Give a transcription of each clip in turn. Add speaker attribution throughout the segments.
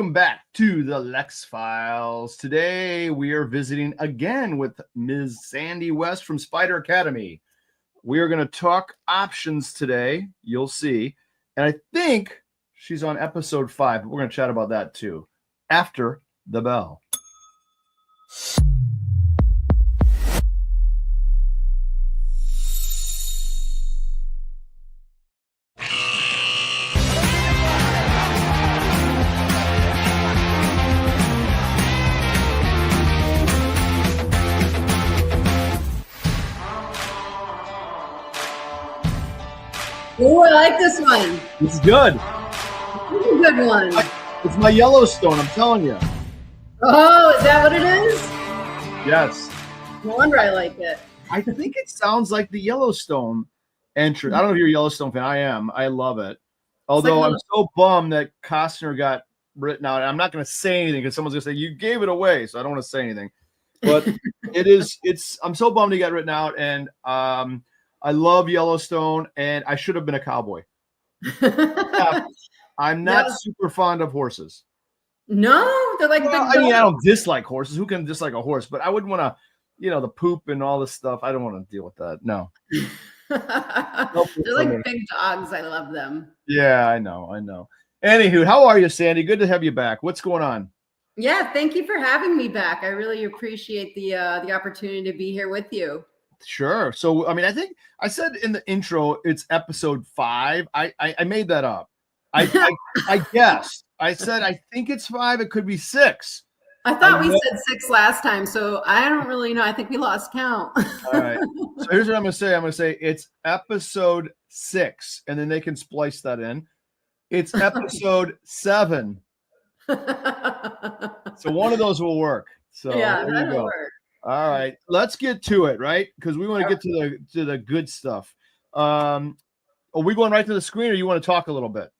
Speaker 1: Welcome back to the Lex Files. Today we are visiting again with Ms. Sandi West from SPDR Academy. We are going to talk options today. You'll see. And I think she's on episode 5, but we're going to chat about that too after the bell.
Speaker 2: Oh, I like this one.
Speaker 1: It's good.
Speaker 2: This is a good one.
Speaker 1: It's my Yellowstone, I'm telling you.
Speaker 2: Oh, is that what it is?
Speaker 1: Yes.
Speaker 2: No wonder I like it.
Speaker 1: I think it sounds like the Yellowstone entrance. I don't know if you're a Yellowstone fan. I am. I love it. Although I'm so bummed that Costner got written out. I'm not going to say anything because someone's going to say, you gave it away. So I don't want to say anything. But I'm so bummed he got written out. And I love Yellowstone, and I should have been a cowboy. I'm not super fond of horses.
Speaker 2: No, they're like
Speaker 1: I don't dislike horses. Who can dislike a horse? But I wouldn't want to, the poop and all this stuff. I don't want to deal with that. No.
Speaker 2: They're like big dogs. I love them.
Speaker 1: Yeah, I know. Anywho, how are you, Sandi? Good to have you back. What's going on?
Speaker 2: Yeah, thank you for having me back. I really appreciate the opportunity to be here with you.
Speaker 1: Sure. So, I think I said in the intro, it's episode 5. I made that up. I guessed. I said, I think it's 5. It could be 6.
Speaker 2: I thought we said 6 last time, so I don't really know. I think we lost count.
Speaker 1: All right. So here's what I'm going to say. I'm going to say it's episode 6, and then they can splice that in. It's episode 7. So one of those will work. So
Speaker 2: yeah, that'll work.
Speaker 1: All right, let's get to it, right? Because we want to get to the good stuff. Are we going right to the screen, or you want to talk a little bit?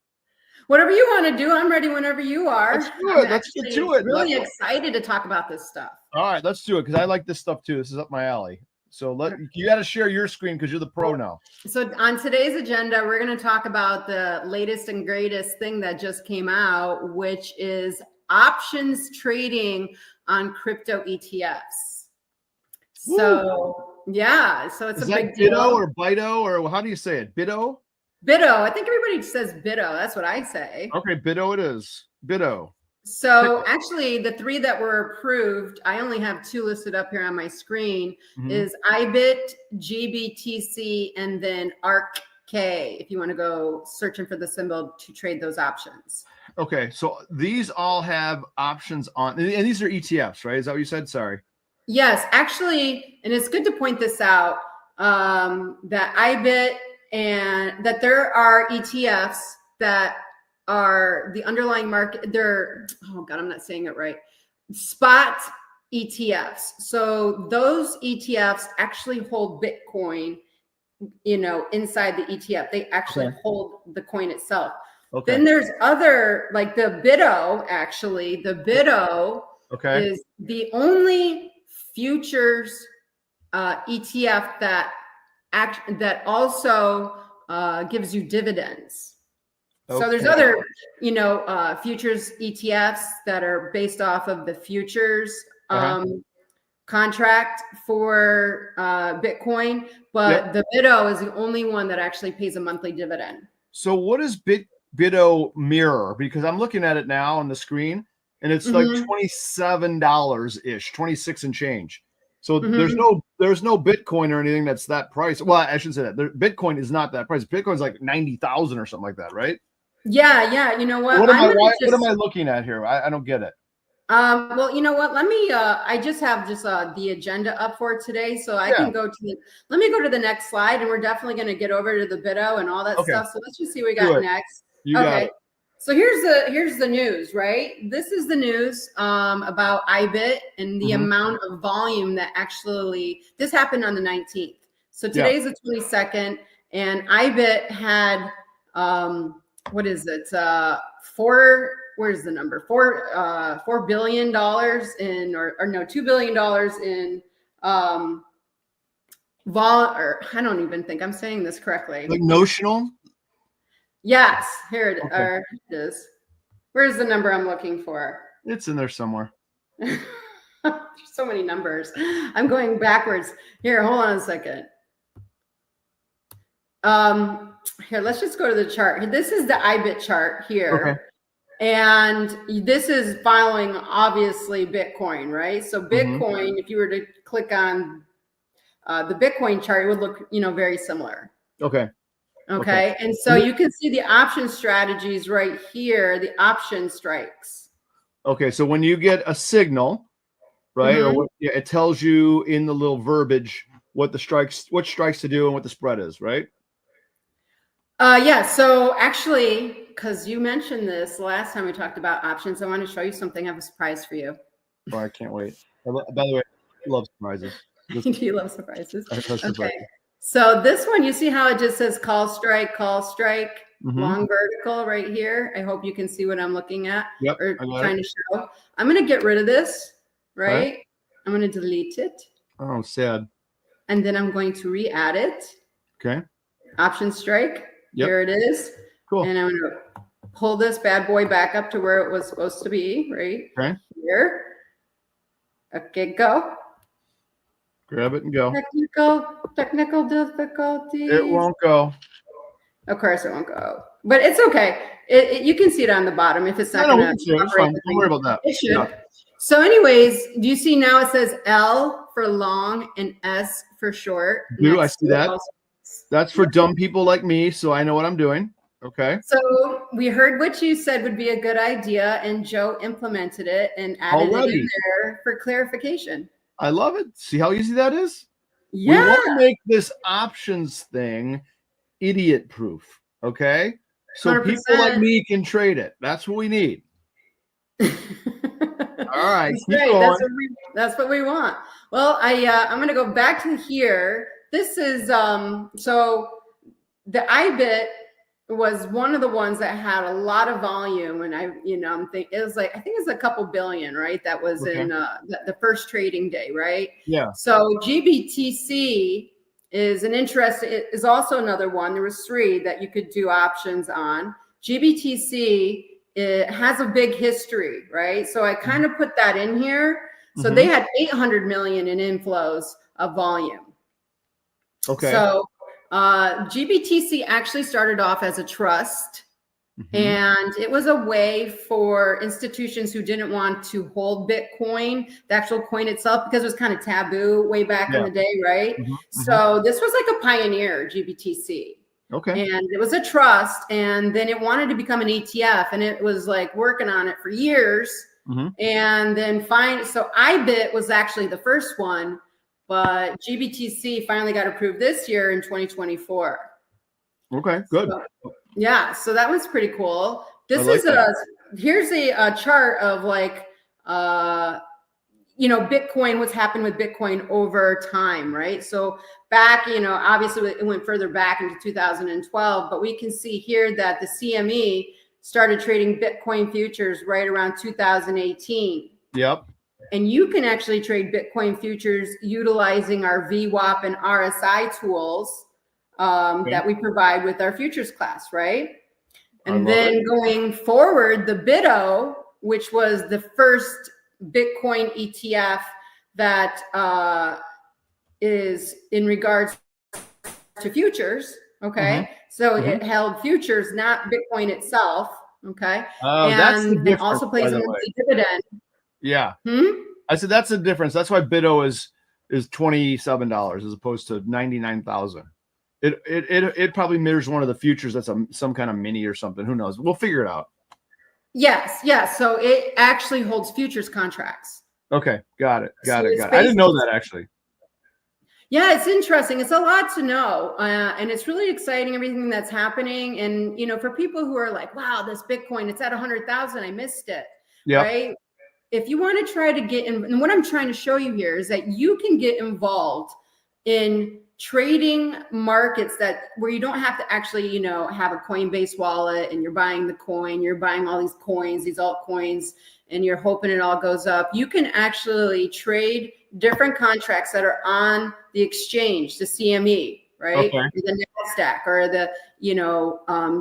Speaker 2: Whatever you want to do, I'm ready whenever you are.
Speaker 1: Let's do it. Let's get to it.
Speaker 2: Really excited to talk about this stuff.
Speaker 1: All right, let's do it because I like this stuff too. This is up my alley. So you got to share your screen because you're the pro now. So
Speaker 2: on today's agenda, we're going to talk about the latest and greatest thing that just came out, which is options trading on crypto ETFs. So yeah, so it's a big deal.
Speaker 1: Bido or Bido, or how do you say it? Bido?
Speaker 2: Bido. I think everybody says Bido. That's what I say.
Speaker 1: Okay, Bido it is. Bido.
Speaker 2: So actually, the 3 that were approved, I only have 2 listed up here on my screen, is IBIT, GBTC, and then ARK-K, if you want to go searching for the symbol to trade those options.
Speaker 1: Okay, so these all have options on, and these are ETFs, right? Is that what you said? Sorry.
Speaker 2: Yes, actually, and it's good to point this out, that IBIT and that there are ETFs that are the underlying market. They're, oh God, I'm not saying it right. Spot ETFs. So those ETFs actually hold Bitcoin, inside the ETF. They actually hold the coin itself. Okay. Then there's other, like the Bido, actually. The Bido is the only futures ETF that also gives you dividends. So there's other, futures ETFs that are based off of the futures contract for Bitcoin, but the Bido is the only one that actually pays a monthly dividend. So
Speaker 1: what does Bido mirror? Because I'm looking at it now on the screen, and it's like $27-ish, 26 and change. So there's no Bitcoin or anything that's that price. Well, I shouldn't say that. Bitcoin is not that price. Bitcoin's like 90,000 or something like that, right?
Speaker 2: Yeah. You know what?
Speaker 1: What am I looking at here? I don't get it.
Speaker 2: Well, you know what? Let me. I just have the agenda up for today, so I can go to. Let me go to the next slide, and we're definitely going to get over to the Bido and all that stuff. So let's just see what we got next.
Speaker 1: You got it.
Speaker 2: So here's the news, right? This is the news about IBIT and the amount of volume that actually, this happened on the 19th. So today's the 22nd, and IBIT had, what is it? Where's the number? $4 billion in, or no, $2 billion in or I don't even think I'm saying this correctly.
Speaker 1: Like notional?
Speaker 2: Yes, here it is. Where's the number I'm looking for?
Speaker 1: It's in there somewhere.
Speaker 2: There's so many numbers. I'm going backwards. Here, hold on a second. Here, let's just go to the chart. This is the IBIT chart here.
Speaker 1: Okay.
Speaker 2: And this is following, obviously, Bitcoin, right? So Bitcoin, if you were to click on the Bitcoin chart, it would look, very similar.
Speaker 1: Okay.
Speaker 2: Okay. And so you can see the option strategies right here, the option strikes.
Speaker 1: Okay. So when you get a signal, right, or what, it tells you in the little verbiage what strikes to do and what the spread is, right?
Speaker 2: Yeah. So actually, because you mentioned this last time we talked about options, I want to show you something. I have a surprise for you.
Speaker 1: Oh, I can't wait. By the way, I love surprises.
Speaker 2: Do you love surprises?
Speaker 1: Surprises.
Speaker 2: Okay. So this one, you see how it just says call strike, long vertical right here. I hope you can see what I'm looking at or trying to show. I'm going to get rid of this, right? Okay. I'm going to delete it.
Speaker 1: Oh, sad.
Speaker 2: And then I'm going to re-add it.
Speaker 1: Okay.
Speaker 2: Option strike. Yep. Here it is. Cool. And I'm going to pull this bad boy back up to where it was supposed to be, right?
Speaker 1: Okay.
Speaker 2: Here. Okay, go.
Speaker 1: Grab it and go.
Speaker 2: Technical difficulties.
Speaker 1: It won't go.
Speaker 2: Of course it won't go. But it's okay. You can see it on the bottom if it's not going to operate.
Speaker 1: Don't worry about that.
Speaker 2: It should. Yeah. So anyways, do you see now it says L for long and S for short?
Speaker 1: Do I see that? That's for dumb people like me, so I know what I'm doing. Okay.
Speaker 2: So we heard what you said would be a good idea, and Joe implemented it and added it in there for clarification.
Speaker 1: I love it. See how easy that is?
Speaker 2: Yeah.
Speaker 1: We want to make this options thing idiot proof. Okay. So 100%. People like me can trade it. That's what we need. All right.
Speaker 2: That's what we want. Well, I'm going to go back to here. This is so the IBIT was one of the ones that had a lot of volume, and I'm thinking it was like, I think it's a couple billion, right? That was in the first trading day, right? Yeah. So GBTC is also another one. There was 3 that you could do options on. GBTC, it has a big history, right? So I kind of put that in here. So they had 800 million in inflows of volume.
Speaker 1: Okay.
Speaker 2: So GBTC actually started off as a trust, and it was a way for institutions who didn't want to hold Bitcoin, the actual coin itself, because it was kind of taboo way back in the day, right? So this was like a pioneer, GBTC.
Speaker 1: Okay.
Speaker 2: And it was a trust, and then it wanted to become an ETF, and it was like working on it for years. And then so IBIT was actually the first one, but GBTC finally got approved this year in 2024.
Speaker 1: Okay, good.
Speaker 2: So, yeah, so that was pretty cool. This is here's a chart of like Bitcoin, what's happened with Bitcoin over time, right? So back, obviously it went further back into 2012, but we can see here that the CME started trading Bitcoin futures right around 2018.
Speaker 1: Yep.
Speaker 2: And you can actually trade Bitcoin futures utilizing our VWAP and RSI tools that we provide with our futures class, right? And then going forward, the BITO, which was the first Bitcoin ETF that is in regards to futures, okay? So it held futures, not Bitcoin itself, okay?
Speaker 1: And
Speaker 2: that's the difference, also plays a monthly dividend.
Speaker 1: Yeah. I said that's the difference. That's why BITO is $27 as opposed to 99,000. It probably mirrors one of the futures that's some kind of mini or something. Who knows? We'll figure it out.
Speaker 2: Yes. So it actually holds futures contracts.
Speaker 1: Okay, got it. I didn't know that actually.
Speaker 2: Yeah, it's interesting. It's a lot to know, and it's really exciting, everything that's happening. And for people who are like, "Wow, this Bitcoin, it's at 100,000. I missed it." Yeah. Right. If you want to try to get in, and what I'm trying to show you here is that you can get involved in trading markets where you don't have to actually, have a Coinbase wallet and you're buying the coin, you're buying all these coins, these altcoins, and you're hoping it all goes up. You can actually trade different contracts that are on the exchange, the CME, right? Okay. The NASDAQ, or the,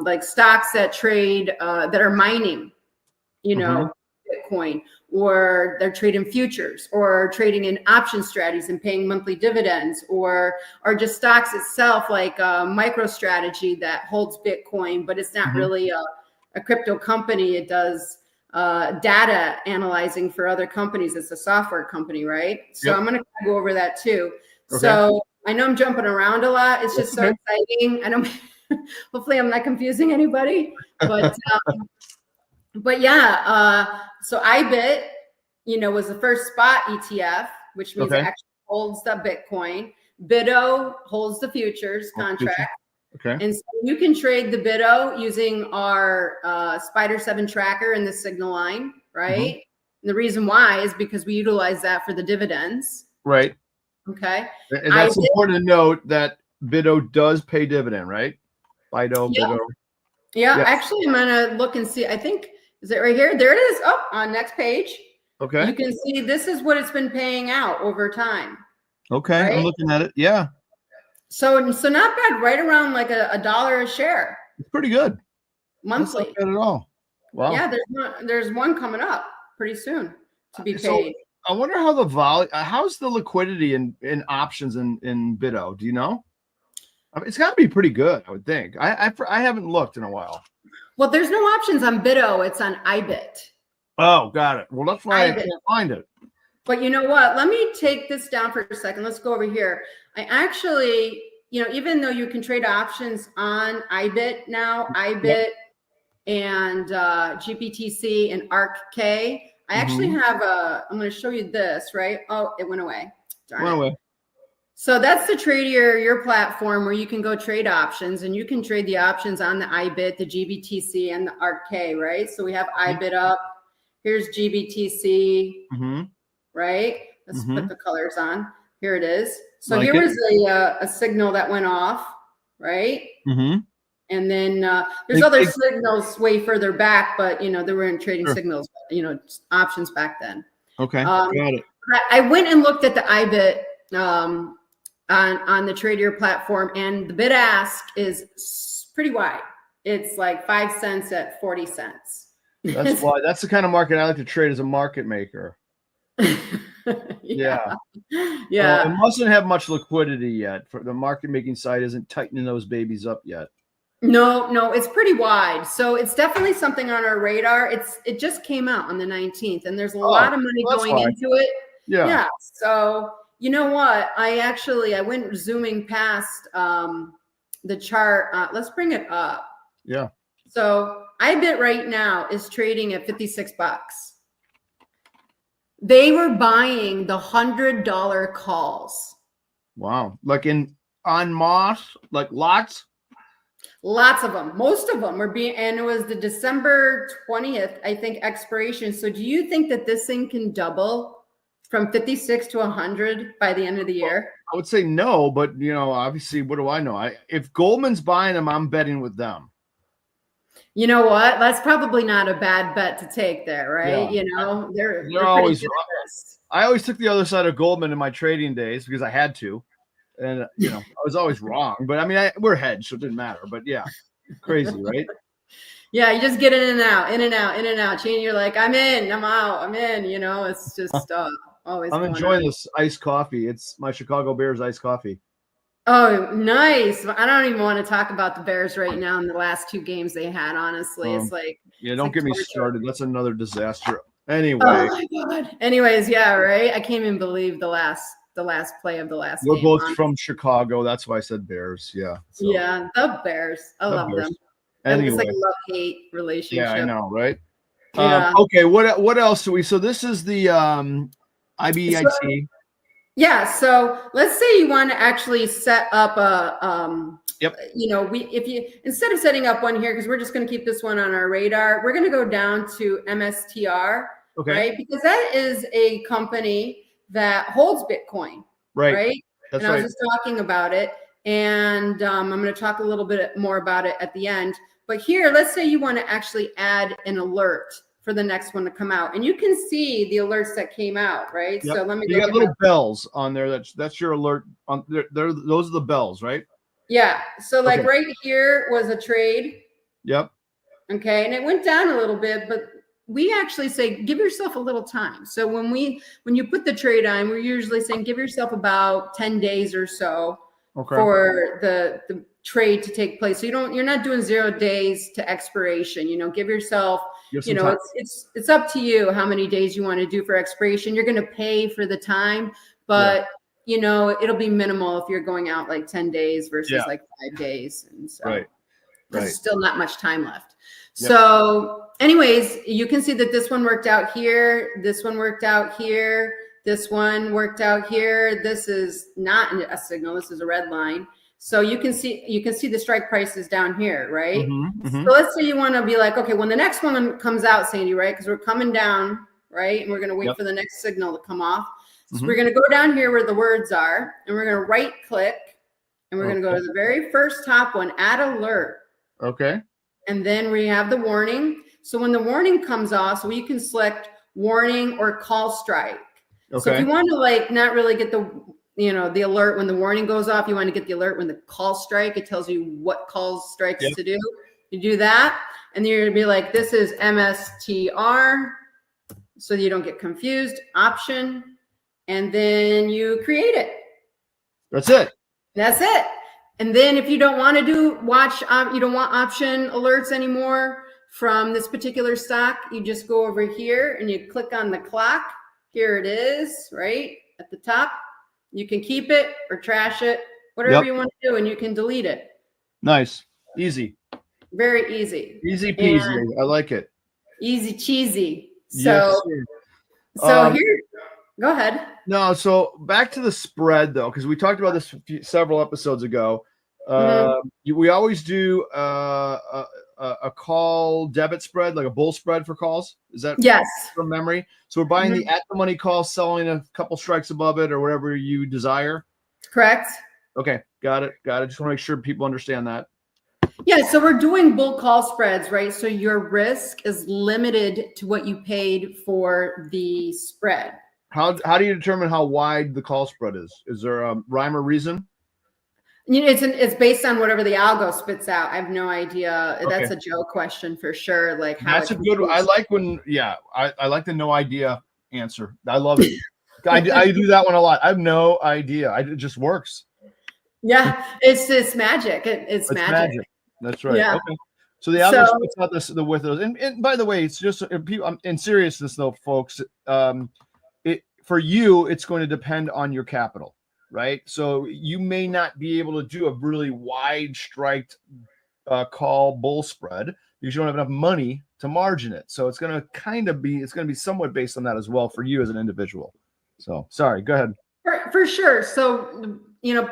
Speaker 2: like stocks that trade, that are mining. you know, Bitcoin, or they're trading futures or trading in option strategies and paying monthly dividends, or just stocks itself, like a MicroStrategy that holds Bitcoin, but it's not really a crypto company. It does data analyzing for other companies. It's a software company, right? So I'm going to go over that too. So I know I'm jumping around a lot. It's just so exciting. I don't, hopefully I'm not confusing anybody, but yeah, so IBIT, you know, was the first spot ETF, which means it actually holds the Bitcoin. BITO holds the futures contract. And so you can trade the BITO using our Spider 7 tracker in the signal line, right? And the reason why is because we utilize that for the dividends.
Speaker 1: Right.
Speaker 2: Okay.
Speaker 1: And that's important to note that BITO does pay dividend, right? BITO, BITO.
Speaker 2: Yeah, actually, I'm gonna look and see. I think, is it right here? There it is. Oh, on next page.
Speaker 1: Okay.
Speaker 2: You can see this is what it's been paying out over time.
Speaker 1: Okay, right? I'm looking at it. Yeah.
Speaker 2: So not bad. Right around like a $1 a share.
Speaker 1: It's pretty good.
Speaker 2: Monthly.
Speaker 1: That's not bad at all. Wow.
Speaker 2: Yeah, there's one coming up pretty soon to be paid.
Speaker 1: So I wonder how the how's the liquidity in options in BITO? Do you know? I mean, it's got to be pretty good, I would think. I haven't looked in a while.
Speaker 2: Well, there's no options on BITO. It's on IBIT.
Speaker 1: Oh, got it. Well, that's why I can't find it.
Speaker 2: But you know what? Let me take this down for a second. Let's go over here. I actually, you know, even though you can trade options on IBIT now, IBIT and GBTC and ARK-K, I actually have I'm going to show you this, right? Oh, it went away. Darn it. Away. So that's the Tradier, your platform where you can go trade options, and you can trade the options on the IBIT, the GBTC, and the ARK-K, right? So we have IBIT up. Here's GBTC, right? Let's put the colors on. Here it is. So here was a signal that went off, right? And then there's other signals way further back, but you know, they weren't trading signals, you know, options back then. Okay, got it. I went and looked at the IBIT on the Tradier platform, and the bid ask is pretty wide. It's like 5 cents at 40 cents.
Speaker 1: That's why. That's the kind of market I like to trade as a market maker. Yeah. It mustn't have much liquidity yet. For the market making side isn't tightening those babies up yet.
Speaker 2: No, it's pretty wide. So it's definitely something on our radar. It just came out on the 19th, and there's a lot of money going into it. Yeah. So you know what? I went zooming past the chart. Let's bring it up. Yeah. So IBIT right now is trading at 56 bucks. They were buying the $100 calls.
Speaker 1: Wow. Like on Morse, like lots?
Speaker 2: Lots of them. Most of them were being, and it was the December 20th, I think, expiration. So do you think that this thing can double from 56 to 100 by the end of the year?
Speaker 1: I would say no, but you know, obviously, what do I know? If Goldman's buying them, I'm betting with them.
Speaker 2: You know what? That's probably not a bad bet to take there, right? Yeah. You know, they're
Speaker 1: always. I always took the other side of Goldman in my trading days because I had to, and you know, I was always wrong. But I mean, we're hedged, so it didn't matter. But yeah, crazy, right?
Speaker 2: Yeah, you just get in and out, in and out, in and out. Gene, you're like, I'm in, I'm out, I'm in. You know, it's just always.
Speaker 1: I'm enjoying this iced coffee. It's my Chicago Bears iced coffee.
Speaker 2: Oh, nice. I don't even want to talk about the Bears right now in the last 2 games they had, honestly. It's like,
Speaker 1: don't get me started. That's another disaster. Anyway.
Speaker 2: Oh my God. Anyways, yeah, right. I can't even believe the last play of the last game.
Speaker 1: We're both from Chicago. That's why I said Bears. Yeah.
Speaker 2: So. Yeah, the Bears. I love them. Anyway. It's like a love-hate relationship.
Speaker 1: Yeah, I know, right?
Speaker 2: Yeah.
Speaker 1: Okay, what else do we? So this is the IBIT.
Speaker 2: Yeah, so let's say you want to actually set up a you know, if you instead of setting up one here, because we're just going to keep this one on our radar, we're going to go down to MSTR, right? Because that is a company that holds Bitcoin, right? That's right. I was just talking about it, and I'm going to talk a little bit more about it at the end. But here, let's say you want to actually add an alert for the next one to come out, and you can see the alerts that came out, right?
Speaker 1: Yep. So let me. You got little bells on there. That's your alert. On there, those are the bells, right?
Speaker 2: Yeah. So like right here was a trade.
Speaker 1: Yep.
Speaker 2: Okay, and it went down a little bit, but we actually say give yourself a little time. So when you put the trade on, we're usually saying give yourself about 10 days or so for the trade to take place. So you're not doing 0 days to expiration. Give yourself, it's up to you how many days you want to do for expiration. You're going to pay for the time, but it'll be minimal if you're going out like 10 days versus like 5 days. And so there's still not much time left. So anyways, you can see that this one worked out here. This one worked out here. This one worked out here. This is not a signal. This is a red line. So you can see the strike prices down here, right? So let's say you want to be like, okay, when the next one comes out, Sandy, right? Because we're coming down, right? And we're going to wait for the next signal to come off. So we're going to go down here where the words are, and we're going to right click, and we're going to go to the very first top one, add alert.
Speaker 1: Okay.
Speaker 2: And then we have the warning. So when the warning comes off, so you can select warning or call strike. Okay. So if you want to like not really get the alert when the warning goes off, you want to get the alert when the call strike. It tells you what call strikes to do. You do that, and then you're gonna be like, this is MSTR, so you don't get confused. Option, and then you create it.
Speaker 1: That's it.
Speaker 2: That's it. And then if you don't want to you don't want option alerts anymore from this particular stock, you just go over here and you click on the clock. Here it is, right at the top. You can keep it or trash it, whatever you want to do, and you can delete it.
Speaker 1: Nice. Easy.
Speaker 2: Very easy.
Speaker 1: Easy peasy. I like it.
Speaker 2: Easy cheesy. So here, go ahead.
Speaker 1: No, so back to the spread, though, because we talked about this several episodes ago. We always do a call debit spread, like a bull spread for calls. Is that from memory? So we're buying the at the money call, selling a couple strikes above it or whatever you desire.
Speaker 2: Correct.
Speaker 1: Okay, got it. Just want to make sure people understand that.
Speaker 2: Yeah, so we're doing bull call spreads, right? So your risk is limited to what you paid for the spread.
Speaker 1: How do you determine how wide the call spread is? Is there a rhyme or reason?
Speaker 2: It's based on whatever the algo spits out. I have no idea. Okay. That's a Joe question for sure. Like
Speaker 1: that's a good one. I like I like the no idea answer. I love it. I do that one a lot. I have no idea. It just works.
Speaker 2: Yeah, it's magic. It's magic.
Speaker 1: That's right. Yeah. Okay. So the algo spits out the width of those. And by the way, it's just in seriousness though, folks. For you, it's going to depend on your capital. Right. So you may not be able to do a really wide striked call bull spread because you don't have enough money to margin it. So it's going to be somewhat based on that as well for you as an individual. So sorry, go ahead.
Speaker 2: For sure. So,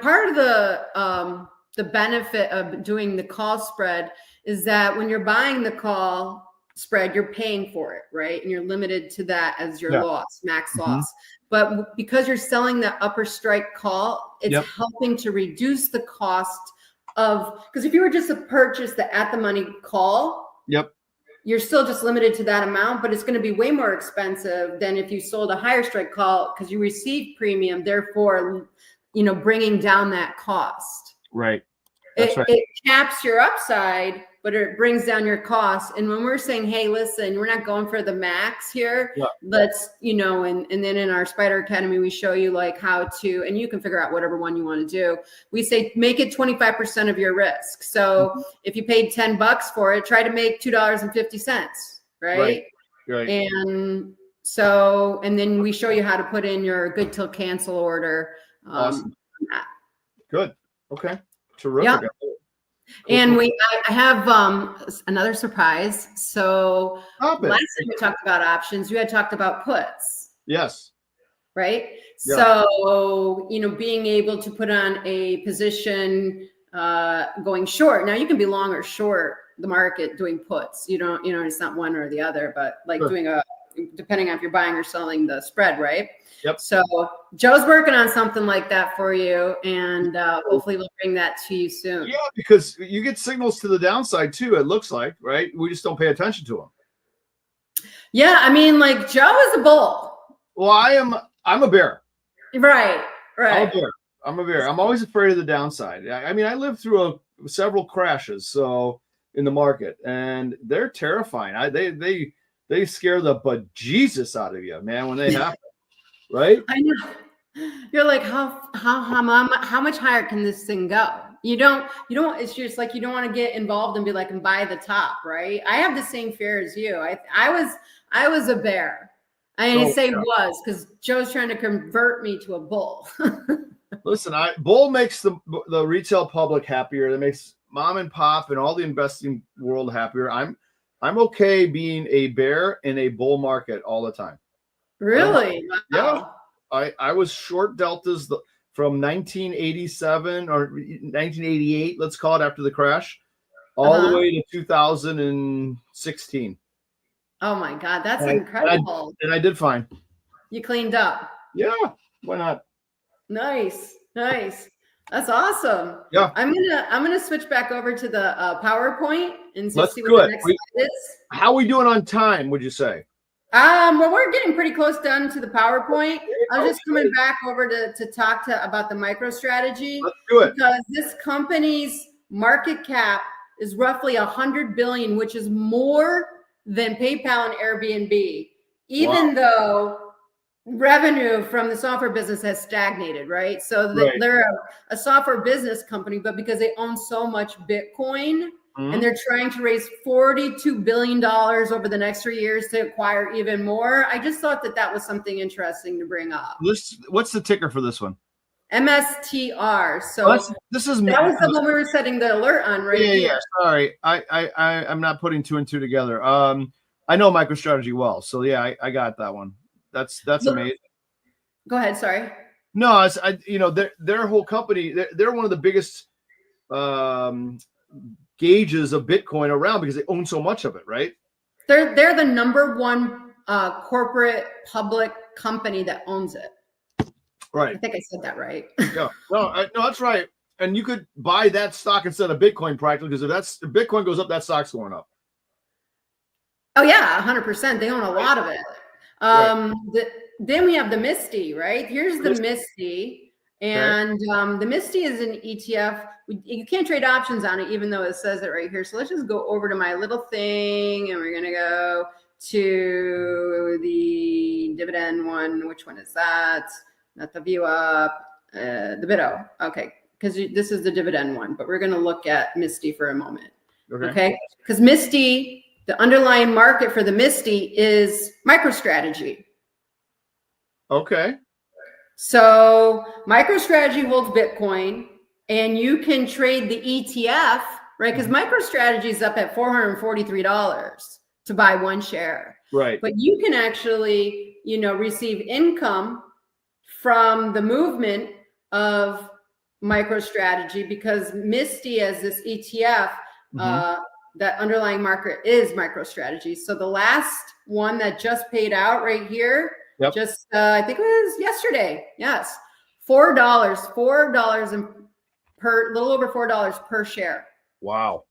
Speaker 2: part of the benefit of doing the call spread is that when you're buying the call spread, you're paying for it, right? And you're limited to that as your loss, max loss. But because you're selling the upper strike call, it's helping to reduce the cost of, because if you were just to purchase the at the money call, you're still just limited to that amount, but it's going to be way more expensive than if you sold a higher strike call because you receive premium, therefore, bringing down that cost.
Speaker 1: Right.
Speaker 2: It caps your upside, but it brings down your costs. And when we're saying, hey, listen, we're not going for the max here. Let's, and then in our SPDR Academy, we show you like how to, and you can figure out whatever one you want to do. We say, make it 25% of your risk. So if you paid $10 for it, try to make $2.50, right? Right. And so, and then we show you how to put in your good till cancel order.
Speaker 1: Awesome. Good. Okay. Terrific.
Speaker 2: Yeah. And I have another surprise. So last time we talked about options, you had talked about puts.
Speaker 1: Yes.
Speaker 2: Right. Yeah. So, being able to put on a position going short. Now you can be long or short the market doing puts. It's not one or the other, but like doing depending on if you're buying or selling the spread, right?
Speaker 1: Yep.
Speaker 2: So Joe's working on something like that for you, and hopefully we'll bring that to you soon.
Speaker 1: Yeah, because you get signals to the downside too, it looks like, right? We just don't pay attention to them.
Speaker 2: Yeah, I mean, like Joe is a bull.
Speaker 1: Well, I'm a bear.
Speaker 2: Right.
Speaker 1: I'm a bear. I'm always afraid of the downside. I mean, I lived through several crashes in the market, and they're terrifying. they scare the bejesus out of you, man, when they happen, right?
Speaker 2: I know. You're like, how much higher can this thing go? You don't, it's just like, you don't want to get involved and be like, and buy the top, right? I have the same fear as you. I was a bear. I say was, because Joe's trying to convert me to a bull.
Speaker 1: Listen, bull makes the retail public happier. That makes mom and pop and all the investing world happier. I'm okay being a bear in a bull market all the time.
Speaker 2: Really?
Speaker 1: Wow. Yeah. I was short deltas from 1987 or 1988, let's call it, after the crash, all the way to 2016.
Speaker 2: Oh my God, that's incredible.
Speaker 1: And I did fine.
Speaker 2: You cleaned up.
Speaker 1: Yeah, why not?
Speaker 2: Nice. That's awesome.
Speaker 1: Yeah.
Speaker 2: I'm gonna switch back over to the PowerPoint and see what the next slide is.
Speaker 1: How are we doing on time, would you say?
Speaker 2: Well, we're getting pretty close done to the PowerPoint. I was just coming back over to talk about the MicroStrategy.
Speaker 1: Let's do it.
Speaker 2: Because this company's market cap is roughly $100 billion, which is more than PayPal and Airbnb, even though revenue from the software business has stagnated, right? So they're a software business company, but because they own so much Bitcoin, and they're trying to raise $42 billion over the next 3 years to acquire even more. I just thought that was something interesting to bring up.
Speaker 1: What's the ticker for this one?
Speaker 2: MSTR. So that was the one we were setting the alert on, right?
Speaker 1: Yeah. Sorry, I'm not putting two and two together. I know MicroStrategy well, so yeah, I got that one. That's amazing.
Speaker 2: Go ahead. Sorry.
Speaker 1: No, their whole company. They're one of the biggest gauges of Bitcoin around because they own so much of it, right?
Speaker 2: They're the number one corporate public company that owns it.
Speaker 1: Right.
Speaker 2: I think I said that right.
Speaker 1: Yeah. No, that's right. And you could buy that stock instead of Bitcoin practically, because if Bitcoin goes up, that stock's going up. Oh
Speaker 2: yeah, 100%. They own a lot of it. Then we have the Misty, right? Here's the Misty. And the Misty is an ETF. You can't trade options on it, even though it says it right here. So let's just go over to my little thing, and we're going to go to the dividend one. Which one is that? Not the view up, the Bitto. Okay, because this is the dividend one, but we're going to look at Misty for a moment. Okay, because Misty, the underlying market for the Misty is MicroStrategy.
Speaker 1: Okay.
Speaker 2: So MicroStrategy holds Bitcoin, and you can trade the ETF, right? Because MicroStrategy is up at $443 to buy one share.
Speaker 1: Right.
Speaker 2: But you can actually, receive income from the movement of MicroStrategy, because Misty, as this ETF, that underlying market is MicroStrategy. So the last one that just paid out right here, I think it was yesterday. Yes, $4 and little over $4 per share.
Speaker 1: Wow,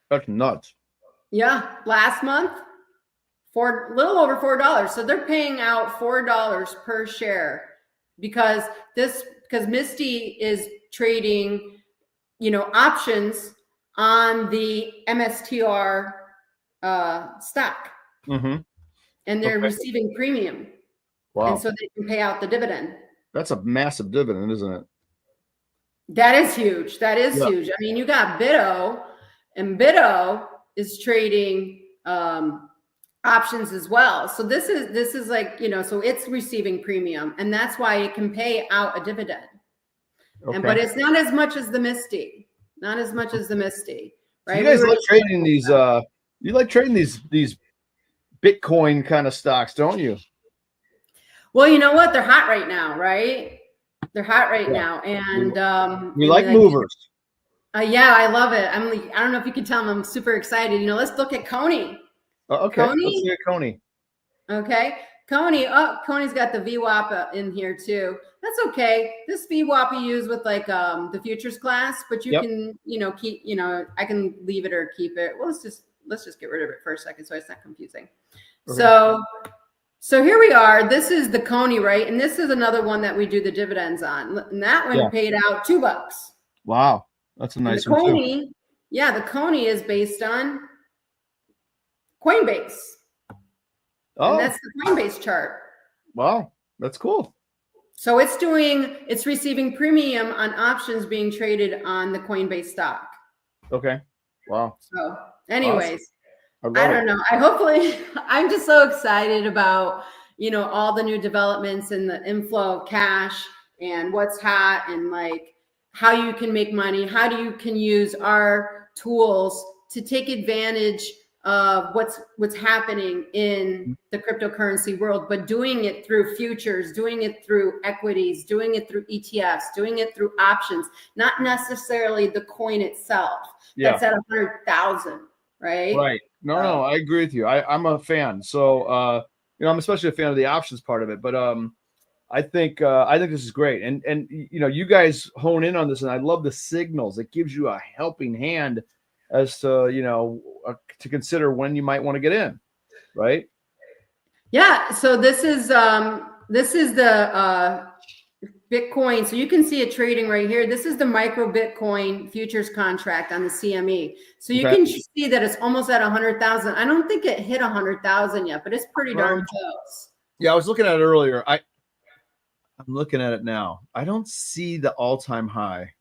Speaker 1: that's nuts.
Speaker 2: Yeah, last month, little over $4. So they're paying out $4 per share because Misty is trading, options on the MSTR stock, and they're receiving premium.
Speaker 1: Wow.
Speaker 2: And so they can pay out the dividend.
Speaker 1: That's a massive dividend, isn't it?
Speaker 2: That is huge. That is huge. I mean, you got Bitto, and Bitto is trading options as well. So this is like, so it's receiving premium, and that's why it can pay out a dividend. Okay. But it's not as much as the Misty. Not as much as the Misty. Right?
Speaker 1: So you guys like trading these you like trading these Bitcoin kind of stocks, don't you?
Speaker 2: Well, you know what? They're hot right now, right? They're hot right now. And
Speaker 1: we like movers.
Speaker 2: Yeah, I love it. I don't know if you can tell I'm super excited. Let's look at Coney.
Speaker 1: Okay, Coney? Let's see at Coney.
Speaker 2: Okay, Coney. Oh, Coney's got the VWAP in here too. That's okay. This VWAP you use with like the futures class, but you can, keep, I can leave it or keep it. Well, let's just get rid of it for a second so it's not confusing. Okay. So here we are. This is the Coney, right? And this is another one that we do the dividends on. And that one paid out $2.
Speaker 1: Wow. That's a nice one too.
Speaker 2: Yeah, the Coney is based on Coinbase. And
Speaker 1: Oh,
Speaker 2: that's the Coinbase chart.
Speaker 1: wow. That's cool.
Speaker 2: So it's receiving premium on options being traded on the Coinbase stock.
Speaker 1: Okay. Wow.
Speaker 2: So anyways,
Speaker 1: Awesome.
Speaker 2: I don't know. I'm just so excited about, all the new developments and the inflow of cash and what's hot and like how you can make money, how you can use our tools to take advantage of what's happening in the cryptocurrency world, but doing it through futures, doing it through equities, doing it through ETFs, doing it through options, not necessarily the coin itself.
Speaker 1: Yeah.
Speaker 2: That's at 100,000, right?
Speaker 1: Right. No, I agree with you. I'm a fan. So, I'm especially a fan of the options part of it, but, I think this is great. And, you guys hone in on this, and I love the signals. It gives you a helping hand as to, to consider when you might want to get in. Right.
Speaker 2: Yeah. So this is the Bitcoin. So you can see it trading right here. This is the micro Bitcoin futures contract on the CME. So you can see that it's almost at 100,000. I don't think it hit 100,000 yet, but it's pretty darn close.
Speaker 1: Yeah, I was looking at it earlier. I'm looking at it now. I don't see the all-time high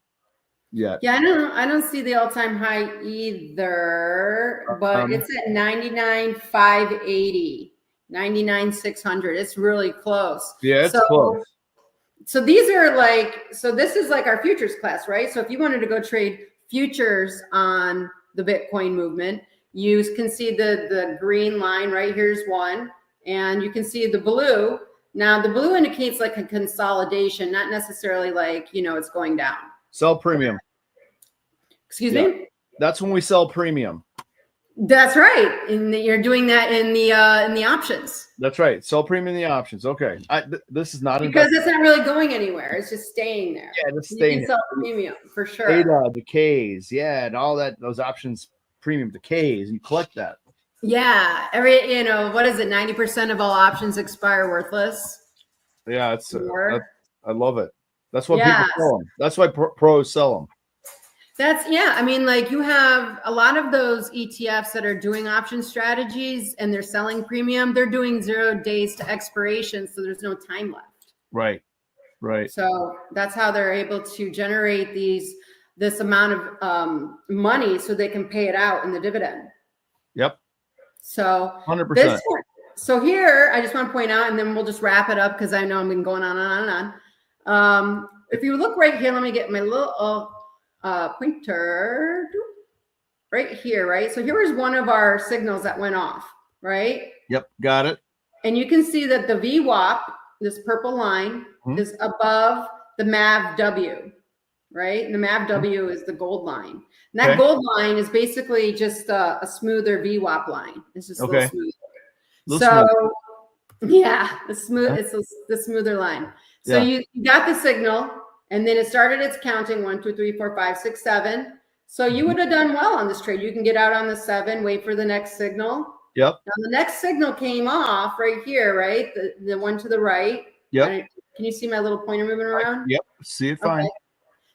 Speaker 1: yet.
Speaker 2: Yeah, I don't see the all-time high either, but it's at 99,580, 99,600. It's really close.
Speaker 1: Yeah, it's close.
Speaker 2: So these are this is like our futures class, right? So if you wanted to go trade futures on the Bitcoin movement, you can see the green line right here's one, and you can see the blue. Now the blue indicates like a consolidation, not necessarily like, it's going down.
Speaker 1: Sell premium.
Speaker 2: Excuse me?
Speaker 1: That's when we sell premium.
Speaker 2: That's right. And you're doing that in the options.
Speaker 1: That's right. Sell premium in the options. Okay. This is not
Speaker 2: because it's not really going anywhere. It's just staying there.
Speaker 1: Yeah, just staying.
Speaker 2: You can sell premium for sure.
Speaker 1: Data decays. Yeah, and all that. Those options premium decays. You collect that.
Speaker 2: Yeah. What is it? 90% of all options expire worthless.
Speaker 1: Yeah, I love it. That's why people sell them. That's why pros sell them.
Speaker 2: You have a lot of those ETFs that are doing option strategies and they're selling premium. They're doing 0 days to expiration. So there's no time left.
Speaker 1: Right.
Speaker 2: So that's how they're able to generate this amount of money so they can pay it out in the dividend.
Speaker 1: Yep.
Speaker 2: So
Speaker 1: 100%.
Speaker 2: So here, I just want to point out, and then we'll just wrap it up because I know I've been going on and on and on. If you look right here, let me get my little pointer right here, right? So here was one of our signals that went off, right?
Speaker 1: Yep, got it.
Speaker 2: And you can see that the VWAP, this purple line, is above the MAVW, right? And the MAVW is the gold line. And that gold line is basically just a smoother VWAP line. It's just a little smoother. It's the smoother line. So you got the signal. And then it started its counting 1, 2, 3, 4, 5, 6, 7. So you would have done well on this trade. You can get out on the 7, wait for the next signal.
Speaker 1: Yep.
Speaker 2: Now the next signal came off right here, right? The one to the right.
Speaker 1: Yep.
Speaker 2: Can you see my little pointer moving around?
Speaker 1: Yep. See it fine.
Speaker 2: Okay.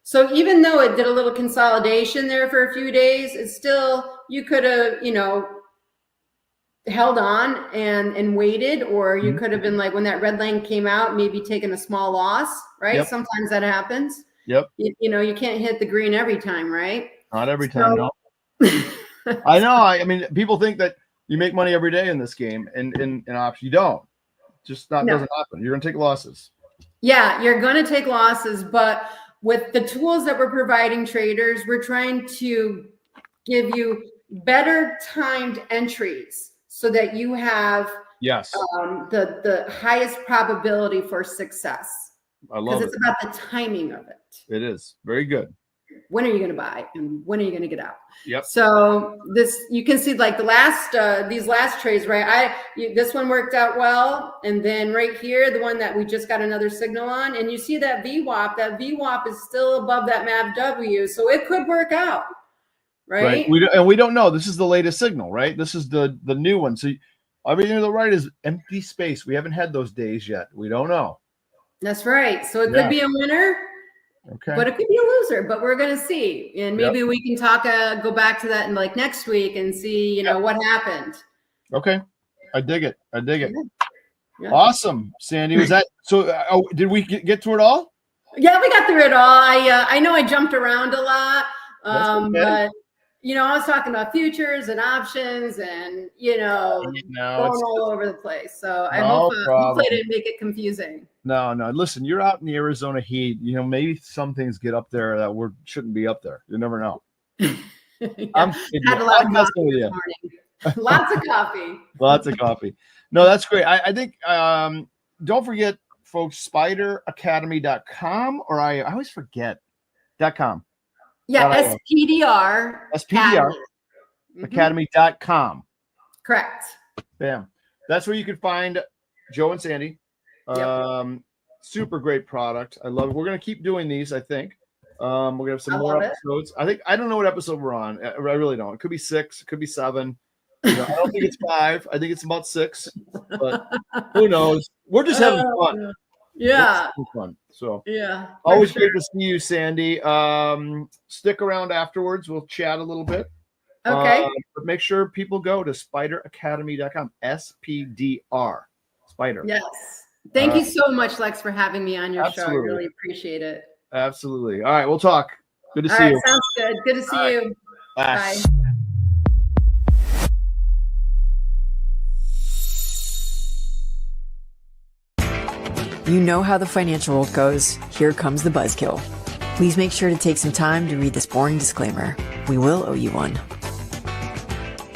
Speaker 2: So even though it did a little consolidation there for a few days, it's still, you could have, held on and waited, or you could have been like, when that red line came out, maybe taken a small loss, right? Yep. Sometimes that happens.
Speaker 1: Yep.
Speaker 2: You can't hit the green every time, right?
Speaker 1: Not every time, no. I know. I mean, people think that you make money every day in this game, and in options, you don't. Just doesn't happen. You're gonna take losses.
Speaker 2: Yeah, you're gonna take losses, but with the tools that we're providing traders, we're trying to give you better timed entries, so that you have the highest probability for success.
Speaker 1: I love it.
Speaker 2: Because it's about the timing of it.
Speaker 1: It is. Very good.
Speaker 2: When are you going to buy and when are you going to get out?
Speaker 1: Yep.
Speaker 2: So you can see like these last trades, right? This one worked out well. And then right here, the one that we just got another signal on, and you see that VWAP is still above that MAVW. So it could work out. Right.
Speaker 1: We don't know. This is the latest signal, right? This is the new one. So everything to the right is empty space. We haven't had those days yet. We don't know.
Speaker 2: That's right. So it could be a winner, but it could be a loser. But we're going to see, and maybe we can go back to that in like next week and see, what happened.
Speaker 1: Okay. I dig it. I dig it.
Speaker 2: Yeah.
Speaker 1: Awesome, Sandy. Was that so? Did we get through it all?
Speaker 2: Yeah, we got through it all. I know I jumped around a lot,
Speaker 1: Okay.
Speaker 2: but I was talking about futures and options, and going all over the place. So I hope hopefully I didn't make it confusing.
Speaker 1: No. Listen, you're out in the Arizona heat. Maybe some things get up there that shouldn't be up there. You never know.
Speaker 2: Yeah. Had a lot of coffee this morning. Lots of coffee.
Speaker 1: Lots of coffee. No, that's great. I think don't forget, folks, SPDRacademy.com, or I always forget .com.
Speaker 2: Yeah, SPDR
Speaker 1: Academy.com.
Speaker 2: Correct.
Speaker 1: Bam. That's where you can find Joe and Sandy.
Speaker 2: Yep.
Speaker 1: Super great product. I love it. We're going to keep doing these, I think. We're going to have some more episodes. I don't know what episode we're on. I really don't. It could be 6. It could be 7. I don't think it's 5. I think it's about 6. But who knows? We're just having fun.
Speaker 2: Yeah.
Speaker 1: Fun. So
Speaker 2: yeah.
Speaker 1: Always great to see you, Sandy. Stick around afterwards. We'll chat a little bit.
Speaker 2: Okay.
Speaker 1: But make sure people go to SPDRacademy.com. SPDR. Spider.
Speaker 2: Yes. Thank you so much, Lex, for having me on your show. I really appreciate it.
Speaker 1: Absolutely. All right, we'll talk. Good to see you.
Speaker 2: Sounds good. Good to see you.
Speaker 1: Bye.
Speaker 3: You know how the financial world goes. Here comes the buzzkill. Please make sure to take some time to read this boring disclaimer. We will owe you one.